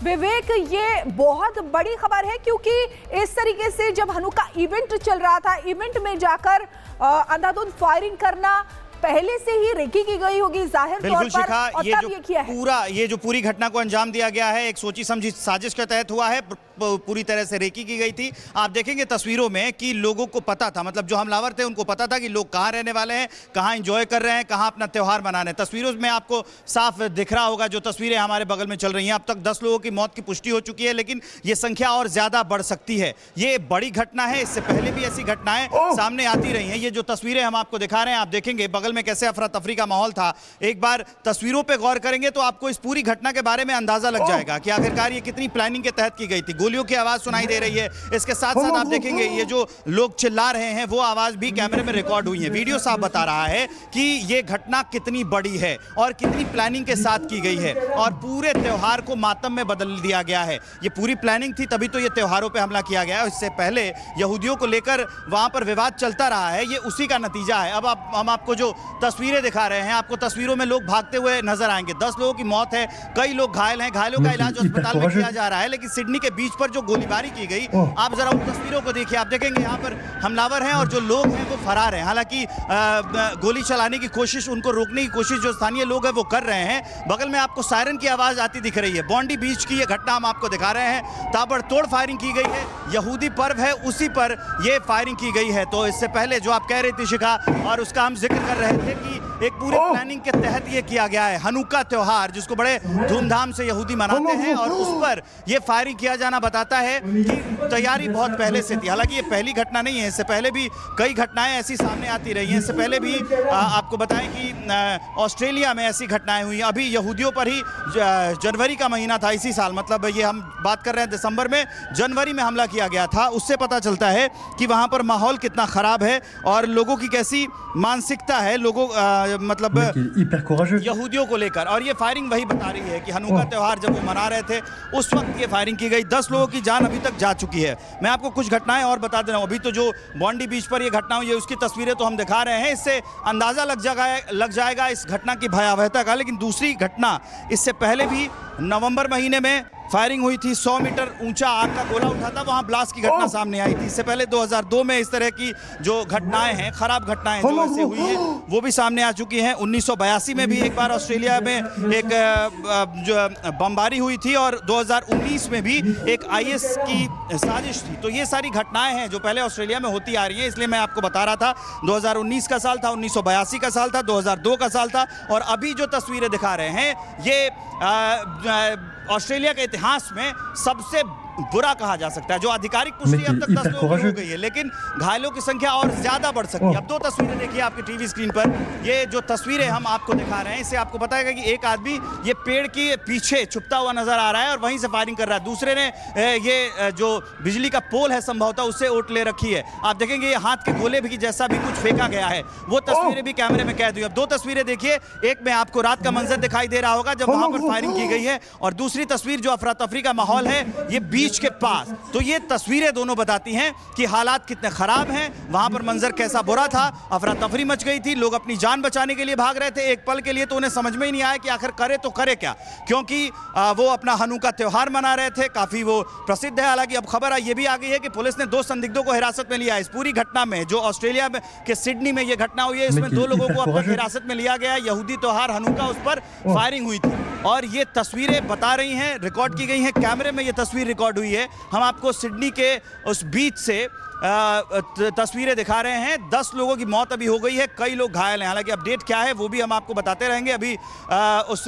विवेक, ये बहुत बड़ी खबर है क्योंकि इस तरीके से जब हनुका इवेंट चल रहा था, इवेंट में जाकर अंधाधुंध फायरिंग करना पहले से ही रेकी की गई होगी जाहिर तौर पर, शिखा, और तब ये किया है। ये जो पूरी घटना को अंजाम दिया गया है एक सोची समझी साजिश के तहत हुआ है, पूरी तरह से रेकी की गई थी। आप देखेंगे तस्वीरों में कि लोगों को पता था, मतलब जो हमलावर थे उनको पता था कि लोग कहाँ रहने वाले हैं, कहाँ एंजॉय कर रहे हैं, कहाँ अपना त्यौहार मना रहे हैं। तस्वीरों में आपको साफ दिख रहा होगा, जो तस्वीरें हमारे बगल में चल रही हैं। अब तक 10 लोगों की मौत की पुष्टि हो चुकी है, लेकिन ये संख्या और ज्यादा बढ़ सकती है। ये बड़ी घटना है, इससे पहले भी ऐसी घटनाएं सामने आती रही हैं। ये जो तस्वीरें हम आपको दिखा रहे हैं, आप देखेंगे बगल में कैसे अफरा तफरी का माहौल था। एक बार तस्वीरों पे गौर करेंगे तो आपको इस पूरी घटना के बारे में अंदाजा लग जाएगा कि आखिरकार ये कितनी प्लानिंग के तहत की गई थी। गोलियों की आवाज सुनाई दे रही है, इसके साथ साथ आप देखेंगे ये जो लोग चिल्ला रहे हैं वो आवाज भी कैमरे में रिकॉर्ड हुई है। वीडियो साफ बता रहा है कि ये घटना कितनी बड़ी है और कितनी प्लानिंग के साथ की गई है, और पूरे त्योहार को मातम में बदल दिया गया है। ये पूरी प्लानिंग थी, तभी तो ये त्योहारों पे हमला किया गया है। इससे पहले यहूदियों को लेकर वहां पर विवाद चलता रहा है, ये उसी का नतीजा है। अब हम आपको जो तस्वीरें दिखा रहे हैं, आपको तस्वीरों में लोग भागते हुए नजर आएंगे। 10 लोगों की मौत है, कई लोग घायल हैं, घायलों का इलाज अस्पताल में किया जा रहा है। लेकिन सिडनी के बीच पर जो गोलीबारी की गई, आप जरा उन तस्वीरों को देखिए। आप देखेंगे यहाँ पर हमलावर हैं और जो लोग हैं वो फरार हैं। हालांकि गोली चलाने की कोशिश, उनको रोकने की कोशिश जो स्थानीय लोग हैं वो कर रहे हैं। बगल में आपको सायरन की आवाज आती दिख रही है। बॉन्डी बीच की ये घटना हम आपको दिखा रहे हैं। ताबड़तोड़ फायरिंग की गई है, यहूदी पर्व है उसी पर ये फायरिंग की गई है। तो इससे पहले जो आप कह रही थी शिखा, और उसका हम जिक्र कर रहे थे कि एक पूरी प्लानिंग के तहत ये किया गया है। हनुका त्योहार जिसको बड़े धूमधाम से यहूदी मनाते हैं, और उस पर ये फायरिंग किया जाना बताता है कि तैयारी बहुत पहले से थी। हालांकि ये पहली घटना नहीं है, इससे पहले भी कई घटनाएं ऐसी सामने आती रही हैं। इससे पहले भी आपको बताएं कि ऑस्ट्रेलिया में ऐसी घटनाएं हुई। अभी यहूदियों पर ही जनवरी का महीना था इसी साल, मतलब ये हम बात कर रहे हैं दिसंबर में, जनवरी में हमला किया गया था। उससे पता चलता है कि वहां पर माहौल कितना खराब है और लोगों की कैसी मानसिकता है, लोगों मतलब यहूदियों को लेकर। और ये फायरिंग वही बता रही है कि हनुका त्योहार जब वो मना रहे थे उस वक्त ये फायरिंग की गई। 10 लोगों की जान अभी तक जा चुकी है। मैं आपको कुछ घटनाएं और बता दे रहा हूं। अभी तो जो बॉन्डी बीच पर ये घटना हुई है उसकी तस्वीरें तो हम दिखा रहे हैं, इससे अंदाजा लग जाएगा इस घटना की भयावहता का। लेकिन दूसरी घटना इससे पहले भी नवंबर महीने में फायरिंग हुई थी। 100 मीटर ऊंचा आग का गोला उठा था, वहां ब्लास्ट की घटना सामने आई थी। इससे पहले 2002 में इस तरह की जो घटनाएं हैं, खराब घटनाएं जो ऐसे हुई हैं, वो भी सामने आ चुकी हैं। 1982 में भी एक बार ऑस्ट्रेलिया में एक जो बमबारी हुई थी, और 2019 में भी एक IS की साजिश थी। तो ये सारी घटनाएं हैं जो पहले ऑस्ट्रेलिया में होती आ रही हैं, इसलिए मैं आपको बता रहा था 2019 का साल था, 1982 का साल था, 2002 का साल था। और अभी जो तस्वीरें दिखा रहे हैं ये ऑस्ट्रेलिया के इतिहास में सबसे बुरा कहा जा सकता है। जो आधिकारिक पुष्टि अब तक 10 लोगों की हो गई है, लेकिन घायलों की संख्या और ज्यादा बढ़ सकती है। अब 2 तस्वीरें देखिए आपकी टीवी स्क्रीन पर। ये जो तस्वीरें हम आपको दिखा रहे हैं, इससे आपको बताएगा कि एक आदमी ये पेड़ के पीछे छुपता हुआ नजर आ रहा है और वहीं से फायरिंग कर रहा है। दूसरे ने ये जो बिजली का पोल है संभवतः उससे ओट ले रखी है। आप देखेंगे ये हाथ के गोले भी जैसा भी कुछ फेंका गया है, वो तस्वीरें भी कैमरे में कैद हुई। अब 2 तस्वीरें देखिए, एक में आपको रात का मंजर दिखाई दे रहा होगा जब वहां पर फायरिंग की गई है, और दूसरी तस्वीर जो अफरा तफरी का माहौल है ये बीच के पास। तो ये तस्वीरें दोनों बताती हैं कि हालात कितने खराब हैं, वहां पर मंजर कैसा बुरा था। अफरा तफरी मच गई थी, लोग अपनी जान बचाने के लिए भाग रहे थे। एक पल के लिए तो उन्हें समझ में ही नहीं आया कि आखिर करे तो करे क्या, क्योंकि वो अपना हनुका त्योहार मना रहे थे, काफी वो प्रसिद्ध है। हालांकि अब खबर ये भी आ गई है कि पुलिस ने 2 संदिग्धों को हिरासत में लिया है। इस पूरी घटना में जो ऑस्ट्रेलिया में के सिडनी में ये घटना हुई है, इसमें 2 लोगों को अब तक हिरासत में लिया गया है। यहूदी त्योहार हनुका, उस पर फायरिंग हुई थी, और ये तस्वीरें बता रही हैं, रिकॉर्ड की गई हैं, कैमरे में ये तस्वीर रिकॉर्ड हुई है। हम आपको सिडनी के उस बीच से तस्वीरें दिखा रहे हैं। 10 लोगों की मौत अभी हो गई है, कई लोग घायल हैं। हालांकि अपडेट क्या है वो भी हम आपको बताते रहेंगे। अभी उस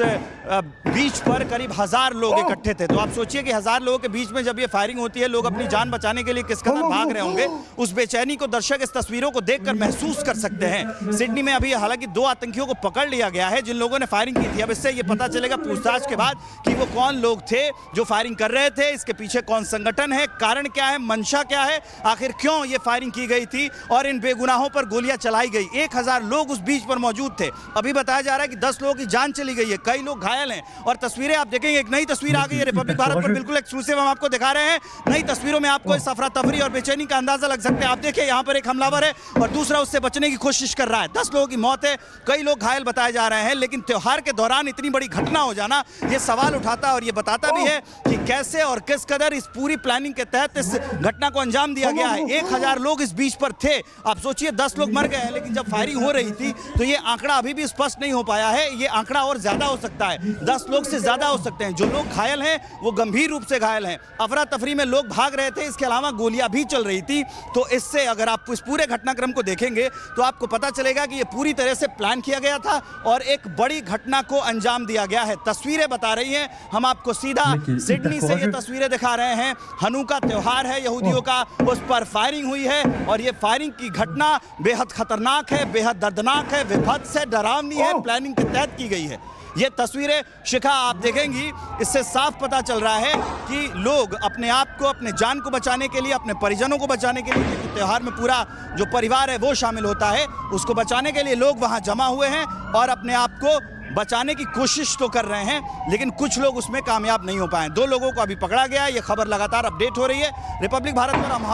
बीच पर करीब 1000 लोग इकट्ठे थे। तो आप सोचिए कि 1000 लोगों के बीच में जब ये फायरिंग होती है, लोग अपनी जान बचाने के लिए किस कदर भाग रहे होंगे, उस बेचैनी को दर्शक इस तस्वीरों को देखकर महसूस कर सकते हैं। सिडनी में अभी हालांकि 2 आतंकियों को पकड़ लिया गया है जिन लोगों ने फायरिंग की थी। अब इससे ये पता चलेगा पूछताछ के बाद कि वो कौन लोग थे जो फायरिंग कर रहे थे, इसके पीछे कौन संगठन है, कारण क्या है, मंशा क्या है, आखिर क्यों ये फायरिंग की गई थी और इन बेगुनाहों पर गोलियां चलाई गई। 1000 लोग उस बीच पर मौजूद थे। अभी बताया जा रहा है कि 10 लोगों की जान चली गई है, कई लोग घायल हैं। और तस्वीरें आप देखेंगे, एक नई तस्वीर आ गई है रिपब्लिक भारत पर, बिल्कुल एक्सक्लूसिव हम आपको दिखा रहे हैं। नई तस्वीरों में आपको इस अफरा तफरी और बेचैनी का अंदाजा लग सकता है। आप देखिए, यहाँ पर एक हमलावर है और दूसरा उससे बचने की कोशिश कर रहा है। 10 लोगों की मौत है, कई लोग घायल बताए जा रहे हैं। लेकिन त्योहार के दौरान इतनी बड़ी घटना हो जाना ये सवाल उठाता और ये बताता भी है कि कैसे और किस कदर इस पूरी प्लानिंग के तहत इस घटना को अंजाम दिया गया है। 1000 लोग इस बीच पर थे। आप सोचिए 10 लोग मर गए हैं, लेकिन जब फायरिंग हो रही थी तो ये आंकड़ा अभी भी स्पष्ट नहीं हो पाया है। ये आंकड़ा और ज्यादा हो सकता है, 10 लोग से ज्यादा हो सकते हैं। जो लोग घायल हैं वो गंभीर रूप से घायल हैं। अफरा तफरी में लोग भाग रहे थे, इसके अलावा गोलियां भी चल रही थी। तो इससे अगर आप इस पूरे घटनाक्रम को देखेंगे तो आपको पता चलेगा कि ये पूरी तरह से प्लान किया गया था और एक बड़ी घटना को अंजाम दिया गया है। तस्वीरें बता रही हैं, हम आपको सीधा सिडनी से ये तस्वीरें दिखा रहे हैं। हनुका त्योहार है यहूदियों का, उस पर फायरिंग हुई है और ये फायरिंग की घटना बेहद खतरनाक है, बेहद दर्दनाक है, विभत्स है, डरावनी है, प्लानिंग के तहत की गई है। ये तस्वीरें शिखा आप देखेंगी, इससे साफ पता चल रहा है कि लोग अपने आप को, अपने जान को बचाने के लिए, अपने परिजनों को बचाने के लिए, क्योंकि त्योहार में पूरा जो परिवार है वो शामिल होता है, उसको बचाने के लिए लोग वहां जमा हुए हैं और अपने आप को बचाने की कोशिश तो कर रहे हैं, लेकिन कुछ लोग उसमें कामयाब नहीं हो पाए। 2 लोगों को अभी पकड़ा गया है। ये खबर लगातार अपडेट हो रही है। रिपब्लिक भारत पर हम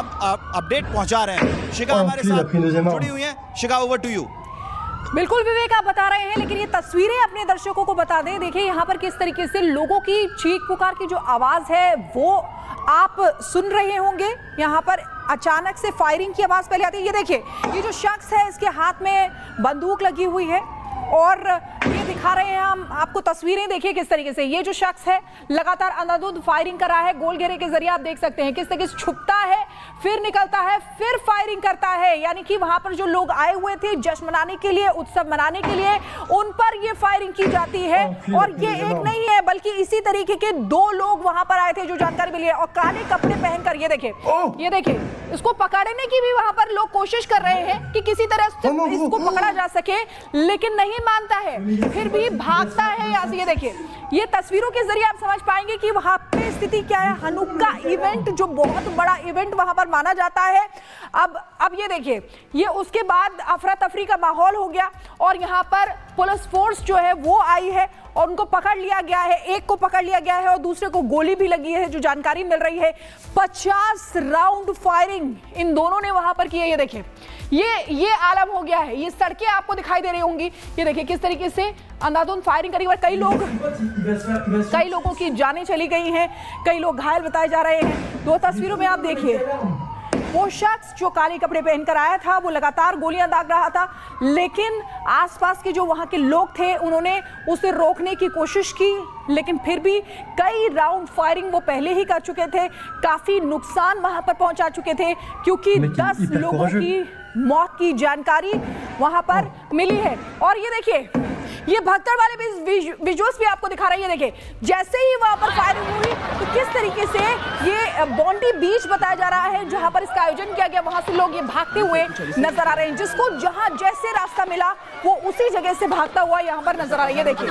अपडेट पहुंचा रहे हैं। शिखा हमारे साथ जुड़ी हुई हैं। शिखा, ओवर टू यू। बिल्कुल विवेक, आप बता रहे हैं, लेकिन ये तस्वीरें अपने दर्शकों को बता दें। देखिए यहाँ पर किस तरीके से लोगों की चीख पुकार की जो आवाज है वो आप सुन रहे होंगे। यहाँ पर अचानक से फायरिंग की आवाज पहले आती है। ये देखिए, ये जो शख्स है इसके हाथ में बंदूक लगी हुई है और ये दिखा रहे हैं हम आपको तस्वीरें। देखिए किस तरीके से ये जो शख्स है लगातार अंधाधुंध फायरिंग कर रहा है। गोल घेरे के जरिए आप देख सकते हैं किस तरीके से छुपता है, फिर निकलता है, फिर फायरिंग करता है। यानी कि वहां पर जो लोग आए हुए थे जश्न मनाने के लिए, उत्सव मनाने के लिए, उन पर ये फायरिंग की जाती है। और ये एक नहीं है बल्कि इसी तरीके के 2 लोग वहां पर आए थे जो जानकारी मिली है और काले कपड़े पहनकर। ये देखिए इसको पकड़ने की भी वहां पर लोग कोशिश कर रहे हैं कि किसी तरह से इसको पकड़ा जा सके, लेकिन नहीं मानता है, फिर भी भागता है यहाँ से। ये देखिए, ये तस्वीरों के जरिए आप समझ पाएंगे कि वहां पे स्थिति क्या है। हनुक्का इवेंट जो बहुत बड़ा इवेंट वहां पर माना जाता है। अब ये देखिए, ये उसके बाद अफरा तफरी का माहौल हो गया और यहाँ पर पुलिस फोर्स जो है वो आई है और उनको पकड़ लिया गया है। एक को पकड़ लिया गया है और दूसरे को गोली भी लगी है, जो जानकारी मिल रही है। 50 राउंड फायरिंग इन दोनों ने वहां पर की है। ये देखिए, ये आलम हो गया है। ये सड़कें आपको दिखाई दे रही होंगी। ये देखिए किस तरीके से अंधाधुंध फायरिंग करी और कई लोगों की जानें चली गई हैं, कई लोग घायल बताए जा रहे हैं। 2 तस्वीरों में आप देखिए, वो शख्स जो काले कपड़े पहनकर आया था वो लगातार गोलियां दाग रहा था, लेकिन आसपास के जो वहां के लोग थे उन्होंने उसे रोकने की कोशिश की, लेकिन फिर भी कई राउंड फायरिंग वो पहले ही कर चुके थे। काफी नुकसान वहां पर पहुंचा चुके थे क्योंकि 10 लोगों की मौत की जानकारी वहां पर मिली है। और ये देखिए, ये भगदड़ वाले विजुअल्स भी आपको दिखा रही है। देखिए, जैसे ही वहां पर फायरिंग हुई तो किस तरीके से ये बॉन्डी बीच बताया जा रहा है जहां पर इसका आयोजन किया गया, वहां से लोग ये भागते हुए नजर आ रहे हैं। जिसको जहां जैसे रास्ता मिला वो उसी जगह से भागता हुआ यहां पर नजर आ रहा है। ये देखिए।